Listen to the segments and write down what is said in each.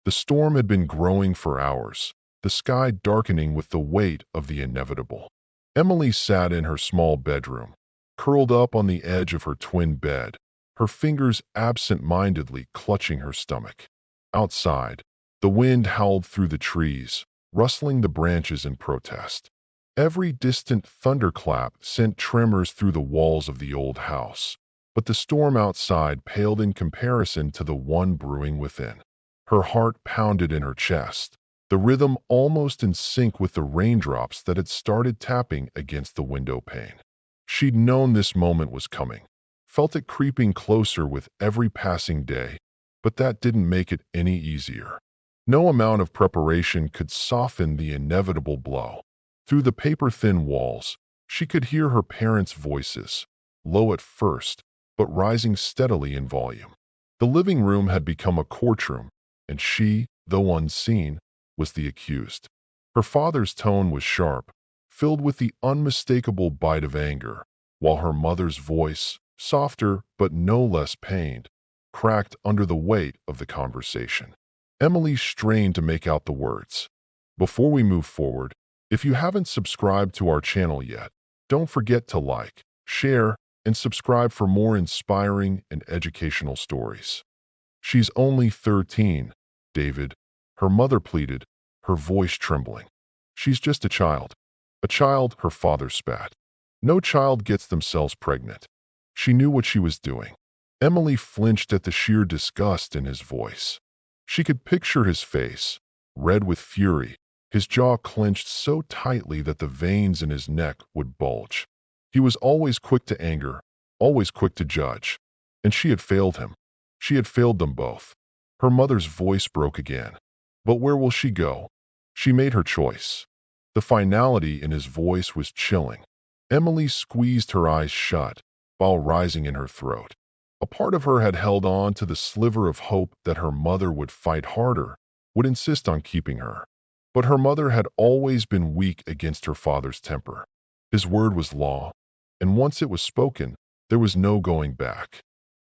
The storm had been growing for hours, the sky darkening with the weight of the inevitable. Emily sat in her small bedroom, curled up on the edge of her twin bed, her fingers absent-mindedly clutching her stomach. Outside, the wind howled through the trees, rustling the branches in protest. Every distant thunderclap sent tremors through the walls of the old house, but the storm outside paled in comparison to the one brewing within. Her heart pounded in her chest, the rhythm almost in sync with the raindrops that had started tapping against the window pane. She'd known this moment was coming, felt it creeping closer with every passing day, but that didn't make it any easier. No amount of preparation could soften the inevitable blow. Through the paper-thin walls, she could hear her parents' voices, low at first, but rising steadily in volume. The living room had become a courtroom, and she, though unseen, was the accused. Her father's tone was sharp, filled with the unmistakable bite of anger, while her mother's voice, softer but no less pained, cracked under the weight of the conversation. Emily strained to make out the words. Before we move forward, if you haven't subscribed to our channel yet, don't forget to like, share, and subscribe for more inspiring and educational stories. She's only 13, David, her mother pleaded, her voice trembling. She's just a child. A child, her father spat. No child gets themselves pregnant. She knew what she was doing. Emily flinched at the sheer disgust in his voice. She could picture his face, red with fury, his jaw clenched so tightly that the veins in his neck would bulge. He was always quick to anger, always quick to judge. And she had failed him. She had failed them both. Her mother's voice broke again. But where will she go? She made her choice. The finality in his voice was chilling. Emily squeezed her eyes shut, while rising in her throat. A part of her had held on to the sliver of hope that her mother would fight harder, would insist on keeping her. But her mother had always been weak against her father's temper. His word was law, and once it was spoken, there was no going back.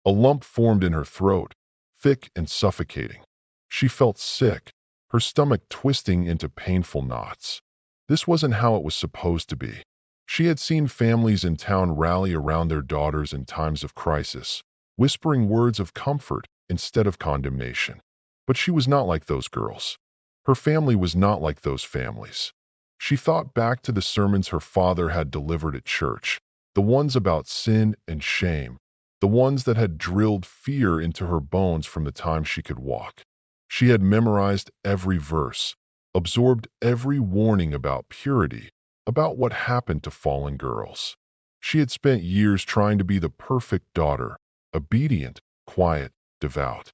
A lump formed in her throat, thick and suffocating. She felt sick, her stomach twisting into painful knots. This wasn't how it was supposed to be. She had seen families in town rally around their daughters in times of crisis, whispering words of comfort instead of condemnation. But she was not like those girls. Her family was not like those families. She thought back to the sermons her father had delivered at church, the ones about sin and shame, the ones that had drilled fear into her bones from the time she could walk. She had memorized every verse, absorbed every warning about purity, about what happened to fallen girls. She had spent years trying to be the perfect daughter, obedient, quiet, devout.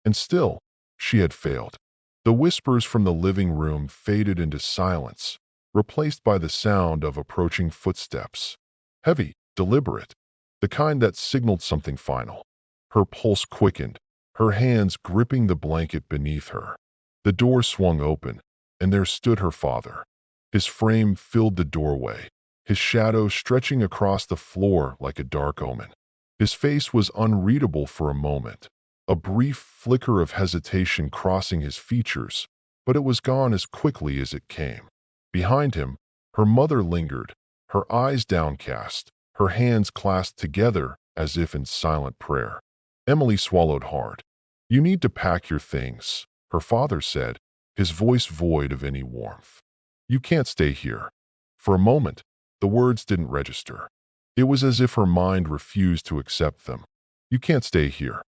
And still, she had failed. The whispers from the living room faded into silence, replaced by the sound of approaching footsteps. Heavy, deliberate, the kind that signaled something final. Her pulse quickened, her hands gripping the blanket beneath her. The door swung open, and there stood her father. His frame filled the doorway, his shadow stretching across the floor like a dark omen. His face was unreadable for a moment, a brief flicker of hesitation crossing his features, but it was gone as quickly as it came. Behind him, her mother lingered, her eyes downcast, her hands clasped together as if in silent prayer. Emily swallowed hard. "You need to pack your things," her father said, his voice void of any warmth. "You can't stay here." For a moment, the words didn't register. It was as if her mind refused to accept them. "You can't stay here."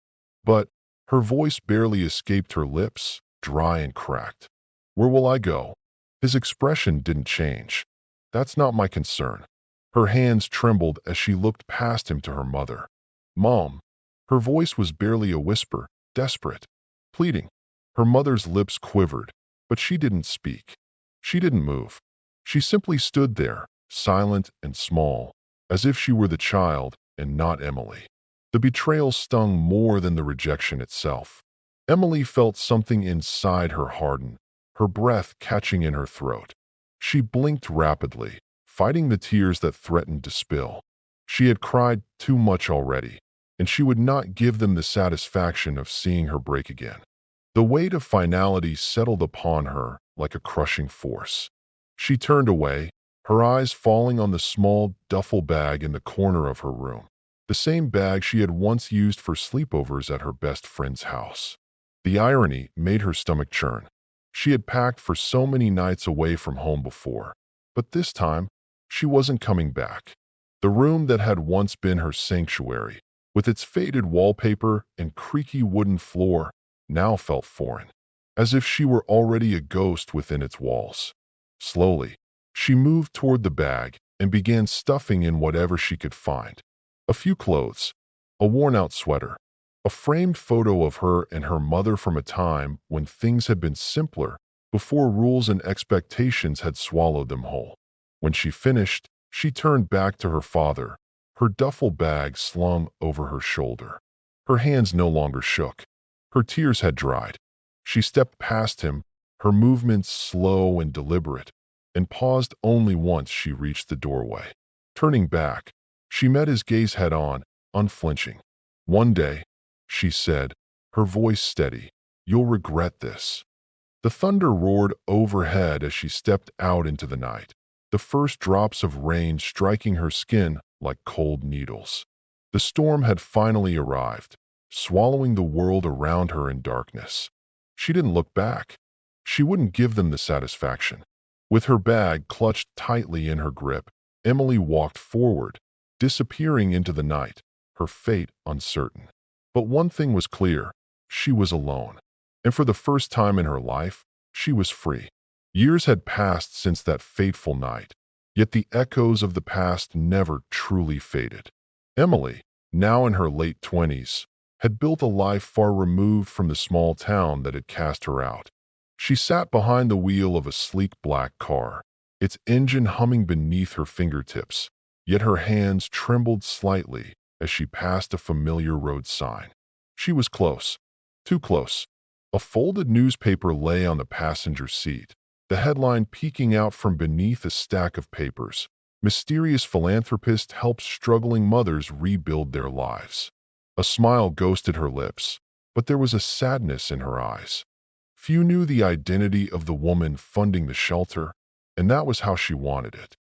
But her voice barely escaped her lips, dry and cracked. "Where will I go?" His expression didn't change. "That's not my concern." Her hands trembled as she looked past him to her mother. "Mom." Her voice was barely a whisper, desperate, pleading. Her mother's lips quivered, but she didn't speak. She didn't move. She simply stood there, silent and small, as if she were the child and not Emily. The betrayal stung more than the rejection itself. Emily felt something inside her harden, her breath catching in her throat. She blinked rapidly, fighting the tears that threatened to spill. She had cried too much already, and she would not give them the satisfaction of seeing her break again. The weight of finality settled upon her like a crushing force. She turned away, her eyes falling on the small duffel bag in the corner of her room, the same bag she had once used for sleepovers at her best friend's house. The irony made her stomach churn. She had packed for so many nights away from home before, but this time, she wasn't coming back. The room that had once been her sanctuary, with its faded wallpaper and creaky wooden floor, now felt foreign, as if she were already a ghost within its walls. Slowly, she moved toward the bag and began stuffing in whatever she could find. A few clothes, a worn-out sweater, a framed photo of her and her mother from a time when things had been simpler, before rules and expectations had swallowed them whole. When she finished, she turned back to her father, her duffel bag slung over her shoulder. Her hands no longer shook. Her tears had dried. She stepped past him, her movements slow and deliberate, and paused only once she reached the doorway. Turning back, she met his gaze head-on, unflinching. "One day," she said, her voice steady, "you'll regret this." The thunder roared overhead as she stepped out into the night, the first drops of rain striking her skin like cold needles. The storm had finally arrived, swallowing the world around her in darkness. She didn't look back. She wouldn't give them the satisfaction. With her bag clutched tightly in her grip, Emily walked forward, disappearing into the night, her fate uncertain. But one thing was clear: she was alone. And for the first time in her life, she was free. Years had passed since that fateful night, yet the echoes of the past never truly faded. Emily, now in her late 20s, had built a life far removed from the small town that had cast her out. She sat behind the wheel of a sleek black car, its engine humming beneath her fingertips, yet her hands trembled slightly as she passed a familiar road sign. She was close, too close. A folded newspaper lay on the passenger seat, the headline peeking out from beneath a stack of papers. "Mysterious philanthropist helps struggling mothers rebuild their lives." A smile ghosted her lips, but there was a sadness in her eyes. Few knew the identity of the woman funding the shelter, and that was how she wanted it.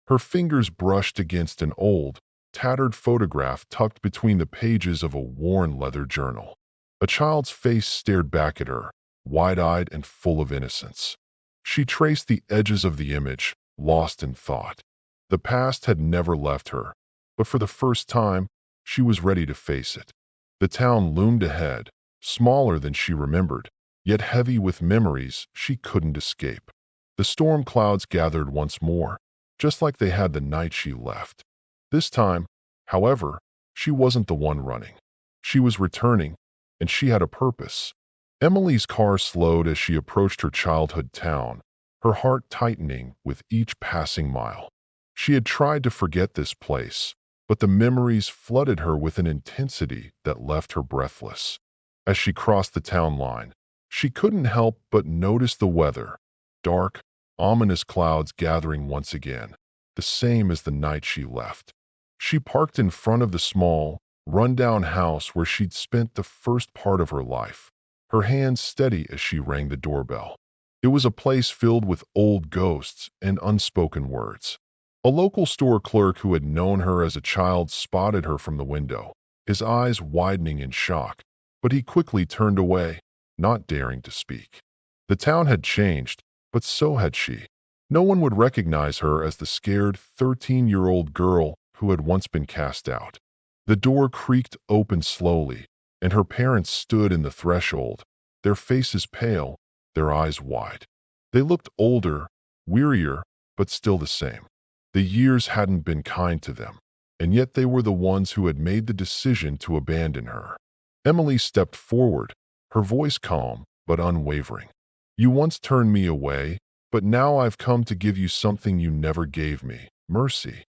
Her fingers brushed against an old, tattered photograph tucked between the pages of a worn leather journal. A child's face stared back at her, wide-eyed and full of innocence. She traced the edges of the image, lost in thought. The past had never left her, but for the first time, she was ready to face it. The town loomed ahead, smaller than she remembered, yet heavy with memories she couldn't escape. The storm clouds gathered once more, just like they had the night she left. This time, however, she wasn't the one running. She was returning, and she had a purpose. Emily's car slowed as she approached her childhood town, her heart tightening with each passing mile. She had tried to forget this place, but the memories flooded her with an intensity that left her breathless. As she crossed the town line, she couldn't help but notice the weather: dark, ominous clouds gathering once again, the same as the night she left. She parked in front of the small, run-down house where she'd spent the first part of her life, her hands steady as she rang the doorbell. It was a place filled with old ghosts and unspoken words. A local store clerk who had known her as a child spotted her from the window, his eyes widening in shock, but he quickly turned away, not daring to speak. The town had changed, but so had she. No one would recognize her as the scared 13-year-old girl who had once been cast out. The door creaked open slowly, and her parents stood in the threshold, their faces pale, their eyes wide. They looked older, wearier, but still the same. The years hadn't been kind to them, and yet they were the ones who had made the decision to abandon her. Emily stepped forward, her voice calm but unwavering. "You once turned me away, but now I've come to give you something you never gave me: mercy."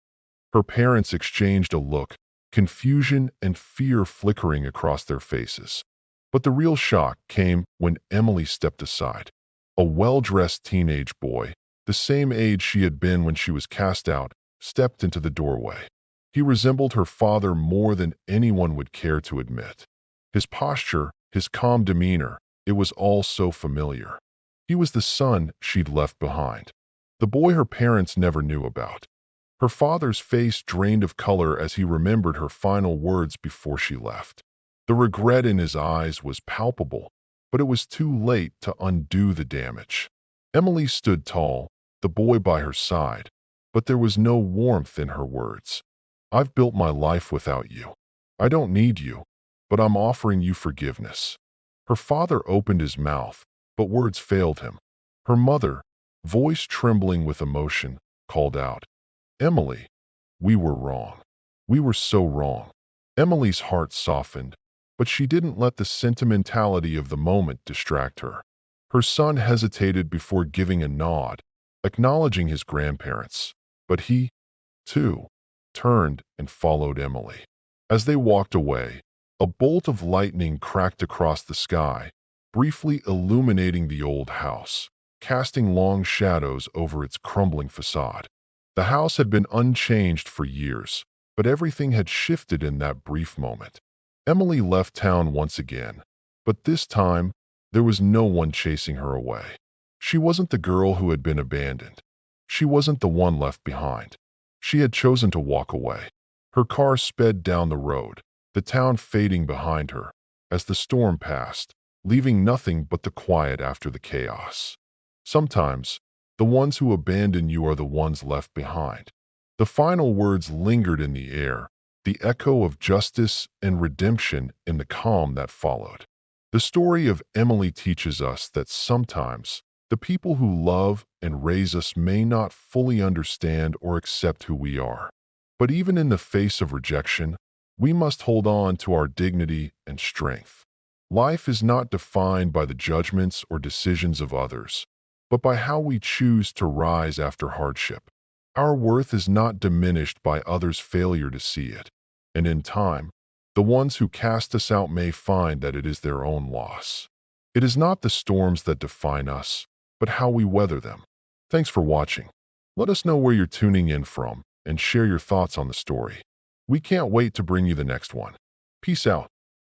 Her parents exchanged a look, confusion and fear flickering across their faces. But the real shock came when Emily stepped aside. A well-dressed teenage boy, the same age she had been when she was cast out, stepped into the doorway. He resembled her father more than anyone would care to admit. His posture, his calm demeanor, It was all so familiar. He was the son she'd left behind, the boy her parents never knew about. Her father's face drained of color as he remembered her final words before she left. The regret in his eyes was palpable, but it was too late to undo the damage. Emily stood tall, the boy by her side, but there was no warmth in her words. I've built my life without you. I don't need you, but I'm offering you forgiveness. Her father opened his mouth, but words failed him. Her mother, voice trembling with emotion, called out, Emily, we were wrong. We were so wrong. Emily's heart softened, but she didn't let the sentimentality of the moment distract her. Her son hesitated before giving a nod, acknowledging his grandparents, but he, too, turned and followed Emily. As they walked away, a bolt of lightning cracked across the sky, briefly illuminating the old house, casting long shadows over its crumbling facade. The house had been unchanged for years, but everything had shifted in that brief moment. Emily left town once again, but this time, there was no one chasing her away. She wasn't the girl who had been abandoned. She wasn't the one left behind. She had chosen to walk away. Her car sped down the road, the town fading behind her as the storm passed, leaving nothing but the quiet after the chaos. Sometimes, the ones who abandon you are the ones left behind. The final words lingered in the air, the echo of justice and redemption in the calm that followed. The story of Emily teaches us that sometimes the people who love and raise us may not fully understand or accept who we are. But even in the face of rejection, we must hold on to our dignity and strength. Life is not defined by the judgments or decisions of others, but by how we choose to rise after hardship. Our worth is not diminished by others' failure to see it, and in time, the ones who cast us out may find that it is their own loss. It is not the storms that define us, but how we weather them. Thanks for watching. Let us know where you're tuning in from and share your thoughts on the story. We can't wait to bring you the next one. Peace out.